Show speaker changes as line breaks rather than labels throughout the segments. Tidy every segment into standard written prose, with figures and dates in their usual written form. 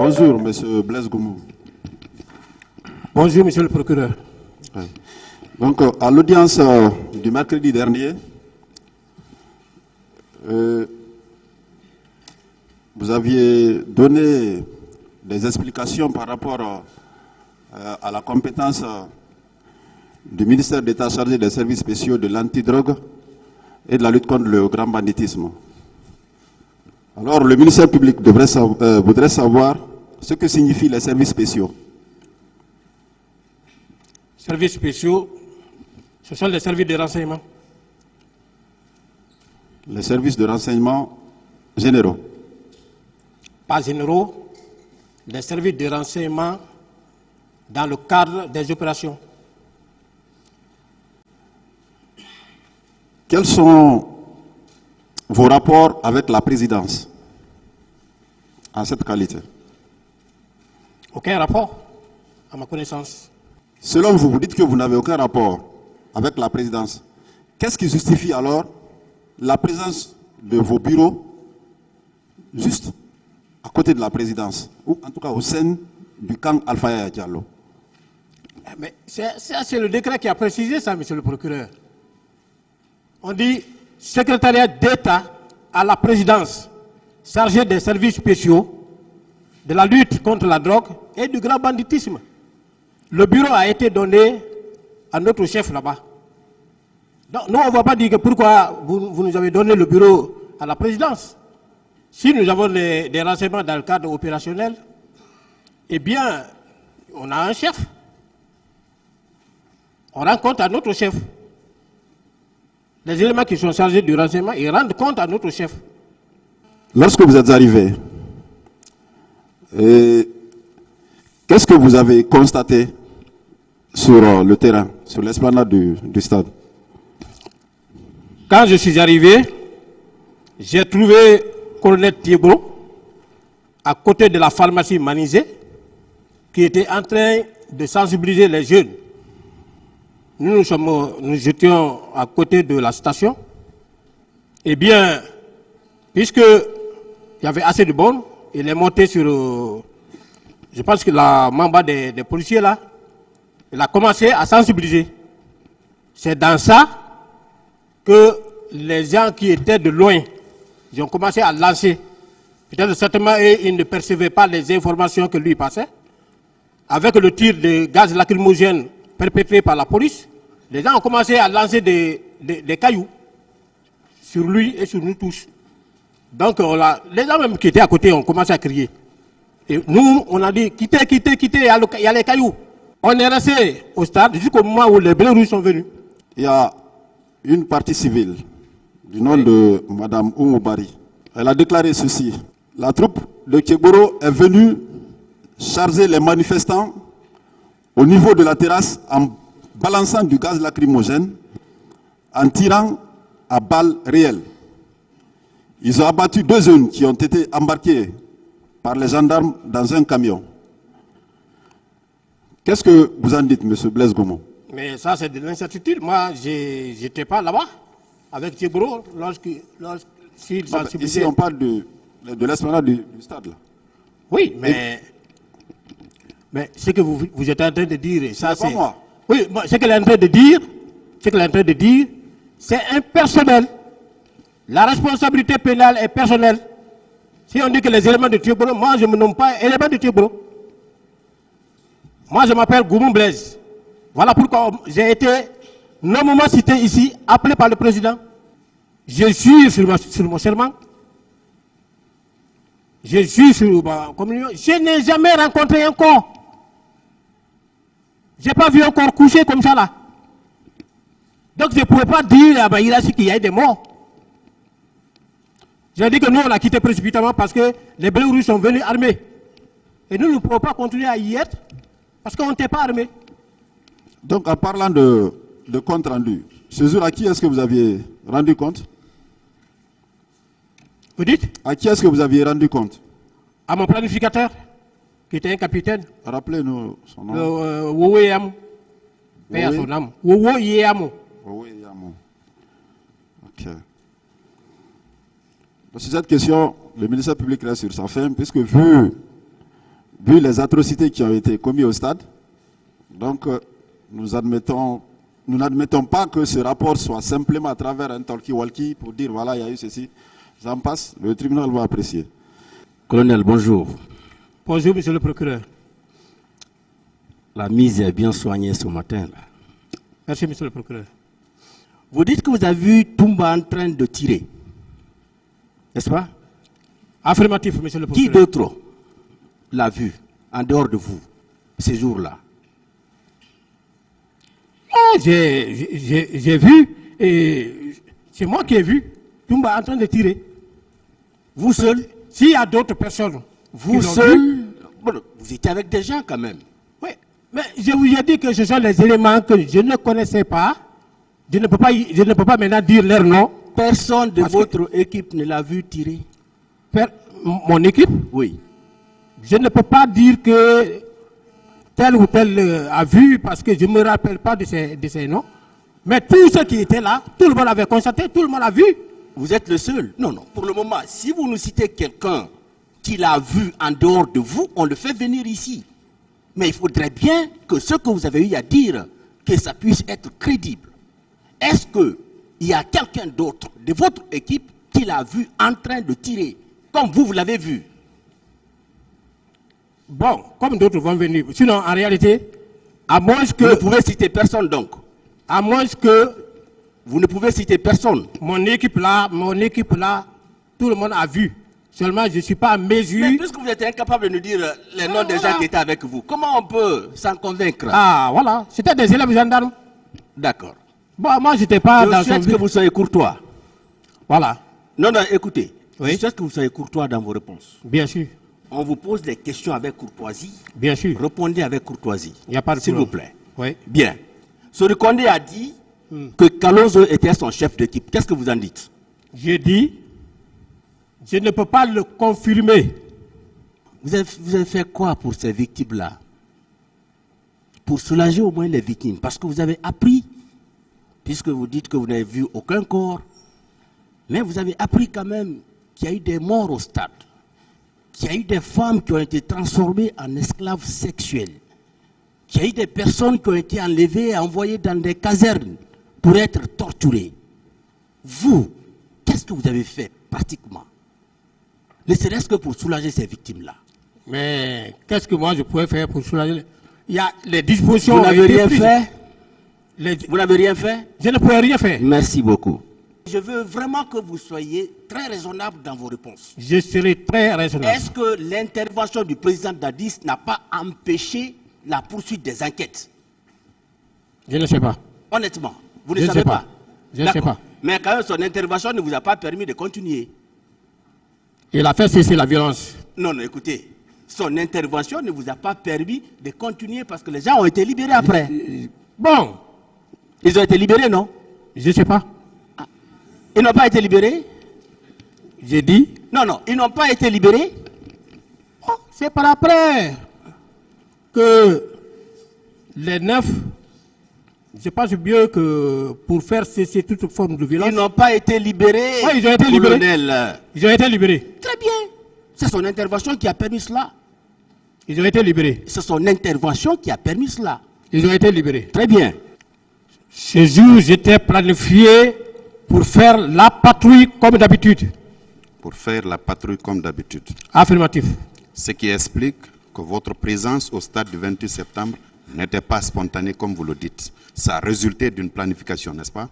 Bonjour, Monsieur Blaise Goumou.
Bonjour, Monsieur le procureur.
Oui. Donc, à l'audience du mercredi dernier, vous aviez donné des explications par rapport à la compétence du ministère d'État chargé des services spéciaux de l'antidrogue et de la lutte contre le grand banditisme. Alors, le ministère public voudrait savoir ce que signifient les services spéciaux.
Services spéciaux, ce sont les services de renseignement.
Les services de renseignement généraux.
Pas généraux, les services de renseignement dans le cadre des opérations.
Quels sont vos rapports avec la présidence en cette qualité?
Aucun rapport, à ma connaissance.
Selon vous, vous dites que vous n'avez aucun rapport avec la présidence. Qu'est-ce qui justifie alors la présence de vos bureaux juste à côté de la présidence, ou en tout cas au sein du camp Alpha Yaya Diallo?
Mais c'est le décret qui a précisé ça, Monsieur le procureur. On dit secrétariat d'État à la présidence chargé des services spéciaux, de la lutte contre la drogue et du grand banditisme. Le bureau a été donné à notre chef là-bas. Donc, nous, on ne va pas dire que pourquoi vous nous avez donné le bureau à la présidence. Si nous avons des renseignements dans le cadre opérationnel, eh bien, on a un chef. On rend compte à notre chef. Les éléments qui sont chargés du renseignement, ils rendent compte à notre chef.
Lorsque vous êtes arrivé, qu'est-ce que vous avez constaté sur le terrain, sur l'esplanade du stade?
Quand je suis arrivé, j'ai trouvé Colonel Thiebro à côté de la pharmacie Manizé qui était en train de sensibiliser les jeunes. Nous étions à côté de la station. Eh bien, puisqu'il y avait assez de bonnes, il est monté sur, je pense que la membre des policiers là, il a commencé à sensibiliser. C'est dans ça que les gens qui étaient de loin, ils ont commencé à lancer. Peut-être certainement ils ne percevaient pas les informations que lui passait. Avec le tir de gaz lacrymogène perpétré par la police, les gens ont commencé à lancer des cailloux sur lui et sur nous tous. Donc les gens même qui étaient à côté ont commencé à crier. Et nous, on a dit quittez, quittez, quittez, il y a les cailloux. On est resté au stade jusqu'au moment où les bleus rouges sont venus.
Il y a une partie civile du nom de Mme Oumou Bari. Elle a déclaré ceci. La troupe de Thiebro est venue charger les manifestants au niveau de la terrasse en balançant du gaz lacrymogène, en tirant à balles réelles. Ils ont abattu 2 jeunes qui ont été embarqués par les gendarmes dans un camion. Qu'est-ce que vous en dites, M. Blaise Goumou?
Mais ça, c'est de l'incertitude. Moi, je n'étais pas là-bas avec Thiebro lorsqu'il sensibilisait.
Ici, on parle de l'esplanade du stade. Là.
Oui, mais ce que vous êtes en train de dire, ça c'est...
moi.
Oui, ce qu'elle est en train de dire, c'est impersonnel. La responsabilité pénale est personnelle. Si on dit que les éléments de Thiebro, moi je ne me nomme pas élément de Thiebro. Moi je m'appelle Goumou Blaise. Voilà pourquoi j'ai été nommément cité ici, appelé par le président. Je suis sur mon serment. Je suis sur ma communion. Je n'ai jamais rencontré un corps. Je n'ai pas vu un corps couché comme ça là. Donc je ne pouvais pas dire à Bahirachi qu'il y a eu des morts. J'ai dit que nous on a quitté précipitamment parce que les bleus rouges sont venus armés. Et nous ne pouvons pas continuer à y être parce qu'on n'était pas armés.
Donc en parlant de compte rendu, ce jour à qui est-ce que vous aviez rendu compte?
Vous dites?
À qui est-ce que vous aviez rendu compte?
À mon planificateur, qui était un capitaine.
Rappelez-nous son nom.
Wowo Yamou. Paix à son âme. Wowo Yamou.
Wowo Yamou. Ok. Sur cette question, le ministère public reste sur sa faim, puisque vu vu les atrocités qui ont été commises au stade, donc nous n'admettons pas que ce rapport soit simplement à travers un talkie-walkie pour dire voilà, il y a eu ceci, ça en passe, le tribunal va apprécier.
Colonel, bonjour.
Bonjour, monsieur le procureur.
La mise est bien soignée ce matin. Là.
Merci, monsieur le procureur.
Vous dites que vous avez vu Toumba en train de tirer, n'est-ce pas?
Affirmatif, monsieur le procureur.
Qui d'autre l'a vu en dehors de vous ces jours-là?
Oh, j'ai vu, et c'est moi qui ai vu Toumba en train de tirer.
Vous seul?
S'il y a d'autres personnes,
vous seul? Bon, vous étiez avec des gens quand même.
Oui, mais je vous ai dit que ce sont les éléments que je ne connaissais pas. Je ne peux pas maintenant dire leur nom.
Personne de votre équipe ne l'a vu tirer?
Mon équipe?
Oui.
Je ne peux pas dire que tel ou tel a vu parce que je ne me rappelle pas de ces noms. Mais tous ceux qui étaient là, tout le monde avait constaté, tout le monde a vu.
Vous êtes le seul? Non, non. Pour le moment, si vous nous citez quelqu'un qui l'a vu en dehors de vous, on le fait venir ici. Mais il faudrait bien que ce que vous avez eu à dire, que ça puisse être crédible. Est-ce qu'il y a quelqu'un d'autre de votre équipe qui l'a vu en train de tirer, comme vous l'avez vu?
Bon, comme d'autres vont venir. Sinon, en réalité, à moins que...
Vous ne pouvez citer personne donc?
À moins que...
Vous ne pouvez citer personne?
Mon équipe là, tout le monde a vu. Seulement, je ne suis pas en mesure...
Mais puisque vous êtes incapable de nous dire les noms des gens qui étaient avec vous, comment on peut s'en convaincre?
Ah, voilà. C'était des élèves gendarmes.
D'accord.
Bon, moi, je n'étais pas dans
Je souhaite que vous soyez courtois.
Voilà.
Non, non, écoutez.
Oui.
Je souhaite que vous soyez courtois dans vos réponses.
Bien sûr.
On vous pose des questions avec courtoisie.
Bien sûr.
Répondez avec courtoisie.
Il n'y a pas de
s'il vous
problème.
plaît.
Oui.
Bien. Sori Kondé a dit que Kalozo était son chef d'équipe. Qu'est-ce que vous en dites?
J'ai dit, je ne peux pas le confirmer.
Vous avez fait quoi pour ces victimes-là? Pour soulager au moins les victimes. Parce que vous avez appris, puisque vous dites que vous n'avez vu aucun corps, mais vous avez appris quand même qu'il y a eu des morts au stade, qu'il y a eu des femmes qui ont été transformées en esclaves sexuels, qu'il y a eu des personnes qui ont été enlevées et envoyées dans des casernes pour être torturées. Vous, qu'est-ce que vous avez fait pratiquement? Ne serait-ce que pour soulager ces victimes-là.
Mais qu'est-ce que moi je pouvais faire pour soulager? Il y a les dispositions...
Vous n'avez rien fait? Vous n'avez rien fait?
Je ne pouvais rien faire.
Merci beaucoup. Je veux vraiment que vous soyez très raisonnable dans vos réponses.
Je serai très raisonnable.
Est-ce que l'intervention du président Dadis n'a pas empêché la poursuite des enquêtes?
Je ne sais pas.
Honnêtement, vous ne
Je
savez pas.
Je ne sais pas.
Mais quand même, son intervention ne vous a pas permis de continuer.
Il a fait cesser la violence.
Non, non, écoutez. Son intervention ne vous a pas permis de continuer parce que les gens ont été libérés après.
Bon.
Ils ont été libérés, non?
Je ne sais pas.
Ils n'ont pas été libérés?
J'ai dit.
Non, non, ils n'ont pas été libérés.
Oh, c'est par après que les 9, je pense bien que pour faire cesser toute forme de violence...
Ils n'ont pas été libérés.
Oui, ils ont été libérés.
Colonel.
Ils ont été libérés.
Très bien. C'est son intervention qui a permis cela.
Ils ont été libérés.
C'est son intervention qui a permis cela.
Ils ont été libérés.
Très bien.
Ce jour, j'étais planifié pour faire la patrouille comme d'habitude.
Pour faire la patrouille comme d'habitude.
Affirmatif.
Ce qui explique que votre présence au stade du 28 septembre n'était pas spontanée comme vous le dites. Ça a résulté d'une planification, n'est-ce pas?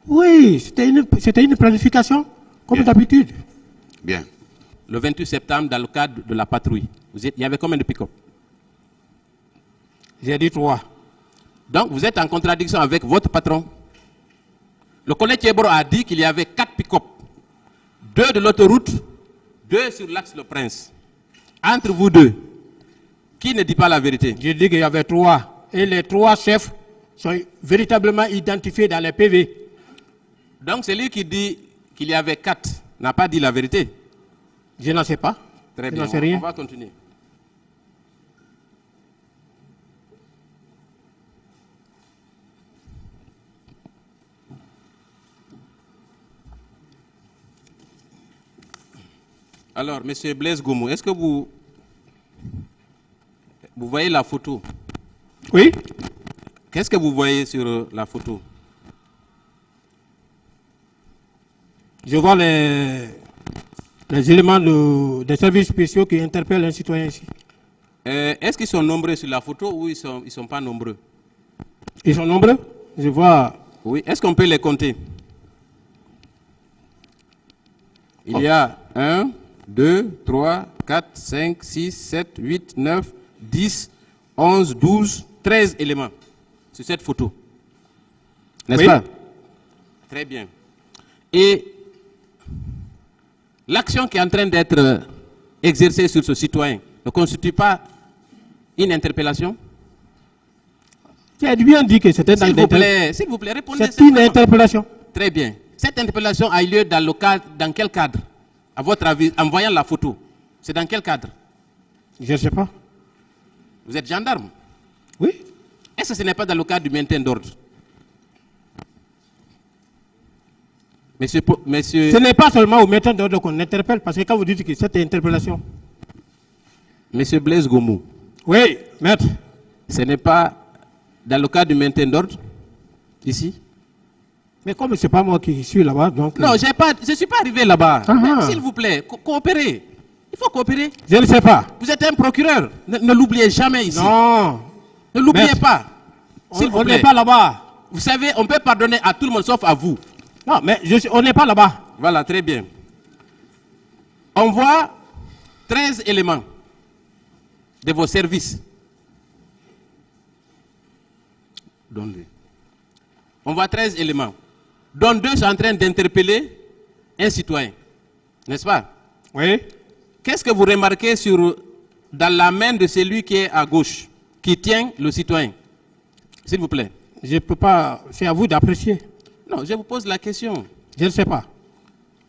Oui, c'était une planification comme d'habitude.
Bien.
Le 28 septembre, dans le cadre de la patrouille, il y avait combien de pick-up?
J'ai dit 3.
Donc, vous êtes en contradiction avec votre patron. Le collègue Thiebro a dit qu'il y avait 4 pick-up. 2 de l'autoroute, 2 sur l'axe Le Prince. Entre vous deux, qui ne dit pas la vérité?
J'ai dit qu'il y avait 3. Et les 3 chefs sont véritablement identifiés dans les PV.
Donc, celui qui dit qu'il y avait 4 n'a pas dit la vérité?
Je n'en sais pas.
Très
Je
bien,
n'en sais rien.
on va continuer. Alors, M. Blaise Goumou, est-ce que vous Vous voyez la photo.
Oui.
Qu'est-ce que vous voyez sur la photo?
Je vois les éléments des services spéciaux qui interpellent un citoyen ici.
Est-ce qu'ils sont nombreux sur la photo ou ils sont pas nombreux?
Ils sont nombreux. Je vois.
Oui. Est-ce qu'on peut les compter? Il y a 1, 2, 3, 4, 5, 6, 7, 8, 9, 10, 11, 12, 13 éléments sur cette photo. N'est-ce
Oui.
pas? Très bien. Et l'action qui est en train d'être exercée sur ce citoyen ne constitue pas une interpellation?
Tu as bien dit que c'était
S'il vous plaît, répondez.
C'est une interpellation.
Très bien. Cette interpellation a eu lieu dans quel cadre? À votre avis, en voyant la photo, c'est dans quel cadre?
Je ne sais pas.
Vous êtes gendarme?
Oui.
Est-ce que ce n'est pas dans le cadre du maintien d'ordre? Monsieur...
Ce n'est pas seulement au maintien d'ordre qu'on interpelle, parce que quand vous dites que c'est une interpellation.
Monsieur Blaise Gomou.
Oui, maître.
Ce n'est pas dans le cadre du maintien d'ordre, ici?
Mais comme ce n'est pas moi qui suis là-bas, donc...
Non, je ne suis pas arrivé là-bas.
Ah.
S'il vous plaît, coopérez. Il faut coopérer.
Je ne sais pas.
Vous êtes un procureur. Ne l'oubliez jamais ici.
Non.
Ne l'oubliez
Maître,
pas. S'il vous
on
plaît.
n'est pas là-bas.
Vous savez, on peut pardonner à tout le monde sauf à vous.
Non, mais on n'est pas là-bas.
Voilà, très bien. On voit 13 éléments de vos services. On voit 13 éléments, dont 2 sont en train d'interpeller un citoyen. N'est-ce pas?
Oui.
Qu'est-ce que vous remarquez dans la main de celui qui est à gauche, qui tient le citoyen? S'il vous plaît.
Je ne peux pas... C'est à vous d'apprécier.
Non, je vous pose la question.
Je ne sais pas.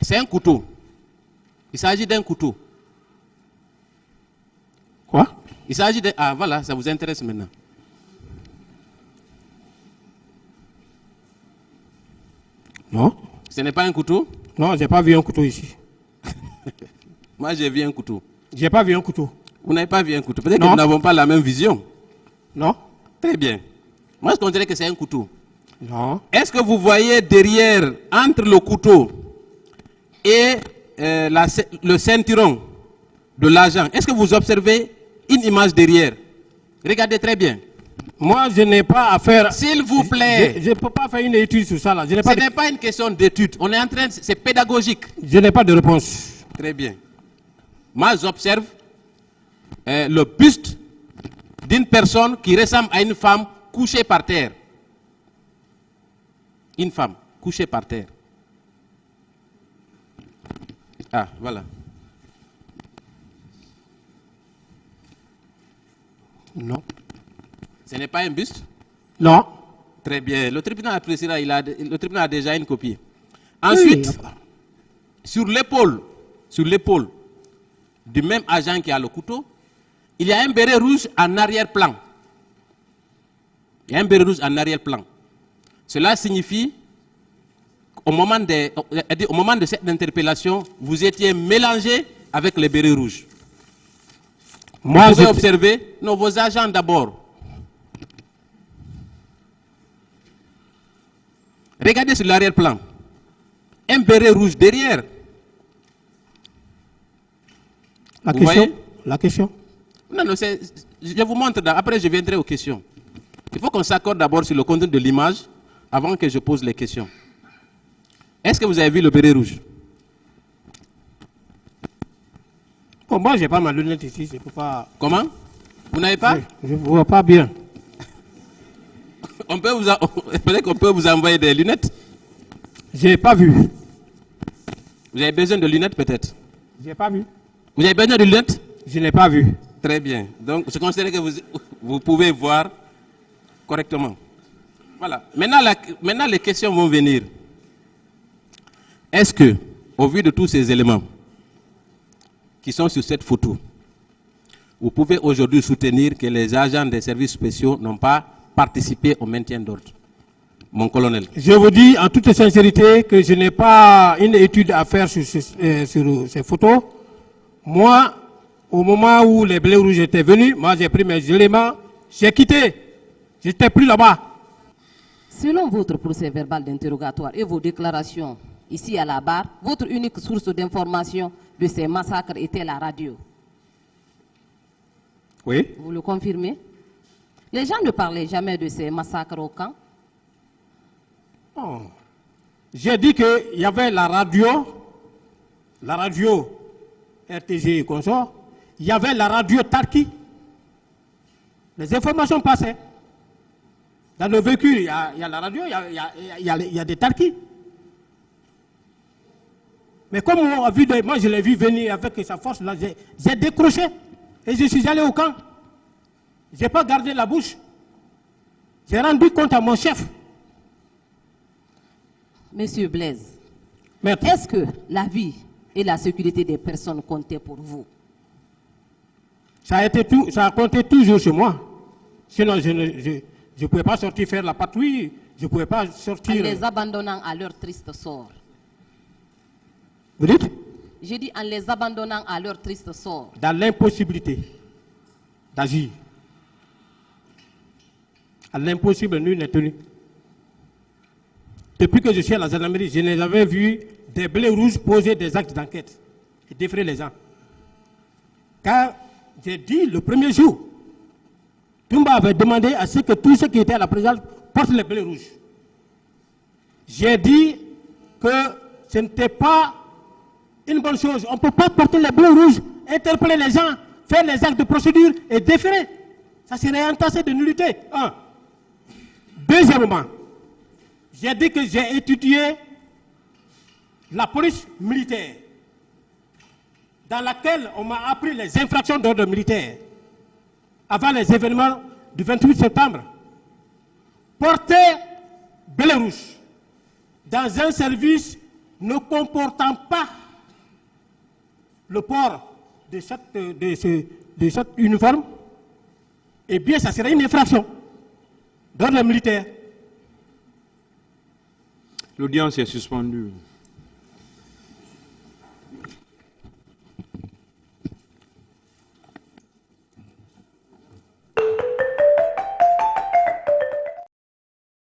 C'est un couteau. Il s'agit d'un couteau.
Quoi?
Il s'agit de... Ah, voilà, ça vous intéresse maintenant.
Non.
Ce n'est pas un couteau?
Non, je n'ai pas vu un couteau ici.
Moi, j'ai vu un couteau.
Je n'ai pas vu un couteau.
Vous n'avez pas vu un couteau. Peut-être que
Non.
nous n'avons pas la même vision.
Non.
Très bien. Moi, je considère que c'est un couteau.
Non.
Est-ce que vous voyez derrière, entre le couteau et le ceinturon de l'agent, est-ce que vous observez une image derrière? Regardez très bien.
Moi, je n'ai pas à faire...
S'il vous plaît.
Je ne peux pas faire une étude sur ça. Là.
Ce n'est pas une question d'étude. On est en train... C'est pédagogique.
Je n'ai pas de réponse.
Très bien. Moi, j'observe le buste d'une personne qui ressemble à une femme couchée par terre. Une femme couchée par terre. Ah, voilà.
Non.
Ce n'est pas un buste?
Non.
Très bien. Le tribunal appréciera, le tribunal a déjà une copie. Ensuite,
Oui.
sur l'épaule du même agent qui a le couteau, il y a un béret rouge en arrière-plan. Il y a un béret rouge en arrière-plan. Cela signifie qu'au moment de cette interpellation, vous étiez mélangé avec les bérets rouges.
Moi,
Vous pouvez observer vos agents d'abord. Regardez sur l'arrière-plan. Un béret rouge derrière.
La
Vous
question.
voyez?
La question.
Non, je vous montre. Après, je viendrai aux questions. Il faut qu'on s'accorde d'abord sur le contenu de l'image avant que je pose les questions. Est-ce que vous avez vu le béret rouge?
Bon, moi, je n'ai pas ma lunette ici. Je peux pas...
Comment? Vous n'avez pas?
Je ne vois pas bien.
Peut-être qu'on peut vous envoyer des lunettes.
Je n'ai pas vu.
Vous avez besoin de lunettes peut-être?
Je n'ai pas vu.
Vous avez besoin de lunettes?
Je n'ai pas vu.
Très bien. Donc, je considère que vous pouvez voir correctement. Voilà. Maintenant, les questions vont venir. Est-ce que, au vu de tous ces éléments qui sont sur cette photo, vous pouvez aujourd'hui soutenir que les agents des services spéciaux n'ont pas participé au maintien d'ordre? Mon colonel.
Je vous dis en toute sincérité que je n'ai pas une étude à faire sur ces photos. Moi, Au moment où les blés rouges étaient venus, moi j'ai pris mes éléments, j'ai quitté. Je n'étais plus là-bas.
Selon votre procès verbal d'interrogatoire et vos déclarations ici à la barre, votre unique source d'information de ces massacres était la radio.
Oui.
Vous le confirmez? Les gens ne parlaient jamais de ces massacres au camp?
Oh. J'ai dit qu'il y avait la radio RTG et consort, il y avait la radio Tarki. Les informations passaient. Dans le véhicule, il y a la radio, il y a des Tarki. Mais comme on a vu, moi je l'ai vu venir avec sa force, là, j'ai décroché et je suis allé au camp. Je n'ai pas gardé la bouche. J'ai rendu compte à mon chef.
Monsieur Blaise,
Maître.
est-ce que la vie et la sécurité des personnes comptaient pour vous?
Ça a compté toujours chez moi. Sinon, je ne pouvais pas sortir faire la patrouille. Je ne pouvais pas
En
sortir.
les abandonnant à leur triste sort.
Vous dites?
J'ai dit en les abandonnant à leur triste sort.
Dans l'impossibilité d'agir. À l'impossible, nul n'est tenu. Depuis que je suis à la gendarmerie, je n'ai jamais vu des blés rouges poser des actes d'enquête et défrayer les gens. Car j'ai dit le premier jour, Toumba avait demandé à ce que tous ceux qui étaient à la présidence portent les blés rouges. J'ai dit que ce n'était pas une bonne chose. On ne peut pas porter les blés rouges, interpeller les gens, faire les actes de procédure et déférer. Ça serait entassé de nullité. Un. Deuxièmement, j'ai dit que j'ai étudié la police militaire, dans laquelle on m'a appris les infractions d'ordre militaire avant les événements du 28 septembre. Porter blé rouge dans un service ne comportant pas le port de cette uniforme, eh bien, ça serait une infraction d'ordre militaire.
L'audience est suspendue.